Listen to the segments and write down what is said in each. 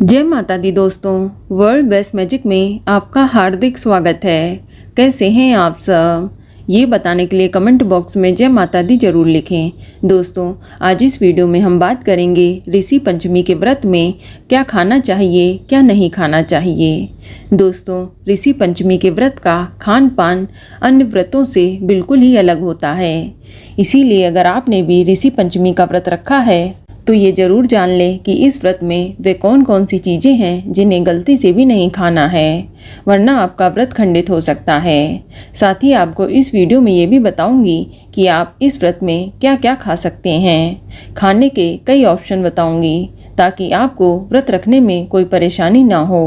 जय माता दी दोस्तों, वर्ल्ड बेस्ट मैजिक में आपका हार्दिक स्वागत है। कैसे हैं आप सब? ये बताने के लिए कमेंट बॉक्स में जय माता दी जरूर लिखें। दोस्तों, आज इस वीडियो में हम बात करेंगे ऋषि पंचमी के व्रत में क्या खाना चाहिए, क्या नहीं खाना चाहिए। दोस्तों, ऋषि पंचमी के व्रत का खान पान अन्य व्रतों से बिल्कुल ही अलग होता है। इसीलिए अगर आपने भी ऋषि पंचमी का व्रत रखा है तो ये ज़रूर जान लें कि इस व्रत में वे कौन कौन सी चीज़ें हैं जिन्हें गलती से भी नहीं खाना है, वरना आपका व्रत खंडित हो सकता है। साथ ही आपको इस वीडियो में ये भी बताऊंगी कि आप इस व्रत में क्या क्या खा सकते हैं। खाने के कई ऑप्शन बताऊंगी ताकि आपको व्रत रखने में कोई परेशानी ना हो।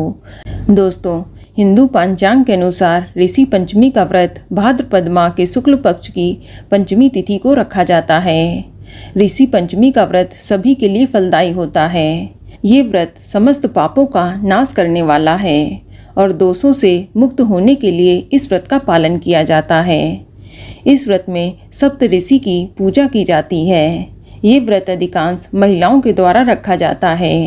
दोस्तों, हिंदू पंचांग के अनुसार ऋषि पंचमी का व्रत भाद्रपद माह के शुक्ल पक्ष की पंचमी तिथि को रखा जाता है। ऋषि पंचमी का व्रत सभी के लिए फलदायी होता है। ये व्रत समस्त पापों का नाश करने वाला है और दोषों से मुक्त होने के लिए इस व्रत का पालन किया जाता है। इस व्रत में सप्त ऋषि की पूजा की जाती है। ये व्रत अधिकांश महिलाओं के द्वारा रखा जाता है।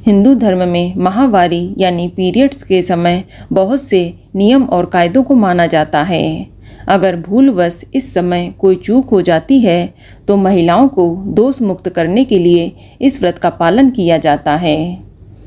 हिंदू धर्म में माहवारी यानी पीरियड्स के समय बहुत से नियम और कायदों को माना जाता है। अगर भूलवश इस समय कोई चूक हो जाती है तो महिलाओं को दोष मुक्त करने के लिए इस व्रत का पालन किया जाता है।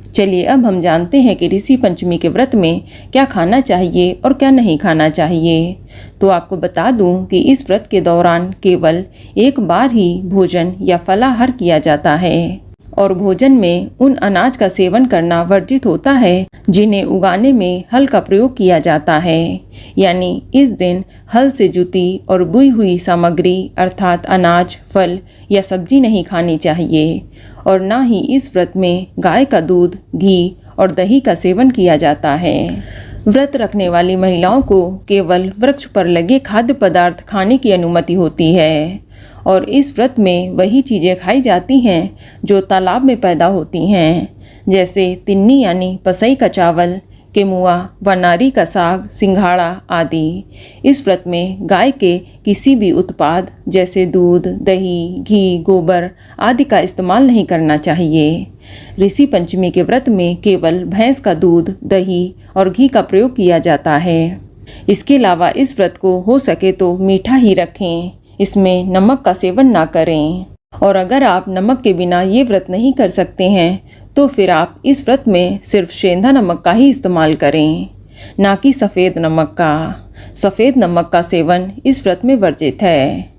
चलिए अब हम जानते हैं कि ऋषि पंचमी के व्रत में क्या खाना चाहिए और क्या नहीं खाना चाहिए। तो आपको बता दूं कि इस व्रत के दौरान केवल एक बार ही भोजन या फलाहार किया जाता है और भोजन में उन अनाज का सेवन करना वर्जित होता है जिन्हें उगाने में हल का प्रयोग किया जाता है। यानी इस दिन हल से जुती और बुई हुई सामग्री अर्थात अनाज, फल या सब्जी नहीं खानी चाहिए और ना ही इस व्रत में गाय का दूध, घी और दही का सेवन किया जाता है। व्रत रखने वाली महिलाओं को केवल वृक्ष पर लगे खाद्य पदार्थ खाने की अनुमति होती है और इस व्रत में वही चीज़ें खाई जाती हैं जो तालाब में पैदा होती हैं, जैसे तिन्नी यानी पसई का चावल, केमुआ, वनारी का साग, सिंघाड़ा आदि। इस व्रत में गाय के किसी भी उत्पाद जैसे दूध, दही, घी, गोबर आदि का इस्तेमाल नहीं करना चाहिए। ऋषि पंचमी के व्रत में केवल भैंस का दूध, दही और घी का प्रयोग किया जाता है। इसके अलावा इस व्रत को हो सके तो मीठा ही रखें, इसमें नमक का सेवन ना करें। और अगर आप नमक के बिना ये व्रत नहीं कर सकते हैं तो फिर आप इस व्रत में सिर्फ सेंधा नमक का ही इस्तेमाल करें, ना कि सफ़ेद नमक का। सफ़ेद नमक का सेवन इस व्रत में वर्जित है।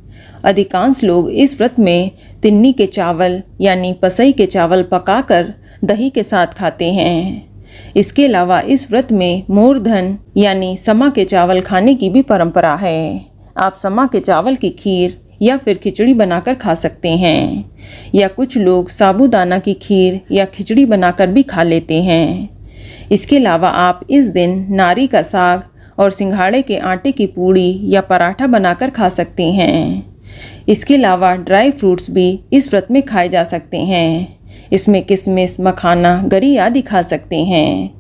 अधिकांश लोग इस व्रत में तिन्नी के चावल यानी पसई के चावल पकाकर दही के साथ खाते हैं। इसके अलावा इस व्रत में मोरधन यानी समा के चावल खाने की भी परंपरा है। आप समा के चावल की खीर या फिर खिचड़ी बनाकर खा सकते हैं या कुछ लोग साबूदाना की खीर या खिचड़ी बनाकर भी खा लेते हैं। इसके अलावा आप इस दिन नारी का साग और सिंघाड़े के आटे की पूड़ी या पराठा बनाकर खा सकते हैं। इसके अलावा ड्राई फ्रूट्स भी इस व्रत में खाए जा सकते हैं। इसमें किशमिश, मखाना, गरी आदि खा सकते हैं।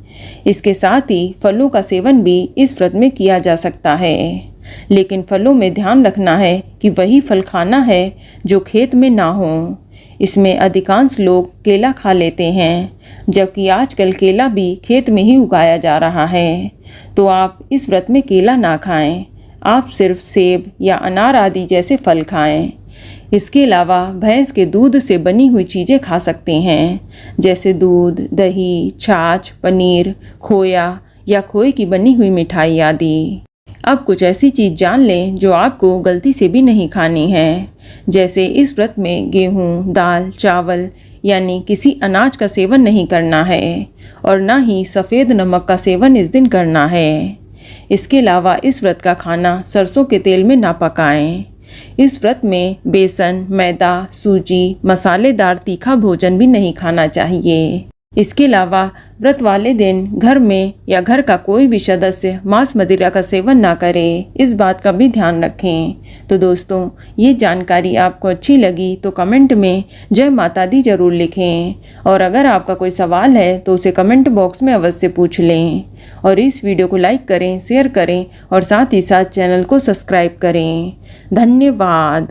इसके साथ ही फलों का सेवन भी इस व्रत में किया जा सकता है, लेकिन फलों में ध्यान रखना है कि वही फल खाना है जो खेत में ना हो। इसमें अधिकांश लोग केला खा लेते हैं, जबकि आजकल केला भी खेत में ही उगाया जा रहा है। तो आप इस व्रत में केला ना खाएं, आप सिर्फ सेब या अनार आदि जैसे फल खाएं। इसके अलावा भैंस के दूध से बनी हुई चीज़ें खा सकते हैं, जैसे दूध, दही, छाछ, पनीर, खोया या खोए की बनी हुई मिठाई आदि। अब कुछ ऐसी चीज़ जान लें जो आपको गलती से भी नहीं खानी है, जैसे इस व्रत में गेहूँ, दाल, चावल यानी किसी अनाज का सेवन नहीं करना है और ना ही सफ़ेद नमक का सेवन इस दिन करना है। इसके अलावा इस व्रत का खाना सरसों के तेल में ना पकाएं। इस व्रत में बेसन, मैदा, सूजी, मसालेदार तीखा भोजन भी नहीं खाना चाहिए। इसके अलावा व्रत वाले दिन घर में या घर का कोई भी सदस्य मांस मदिरा का सेवन ना करे, इस बात का भी ध्यान रखें। तो दोस्तों, ये जानकारी आपको अच्छी लगी तो कमेंट में जय माता दी जरूर लिखें और अगर आपका कोई सवाल है तो उसे कमेंट बॉक्स में अवश्य पूछ लें और इस वीडियो को लाइक करें, शेयर करें और साथ ही साथ चैनल को सब्सक्राइब करें। धन्यवाद।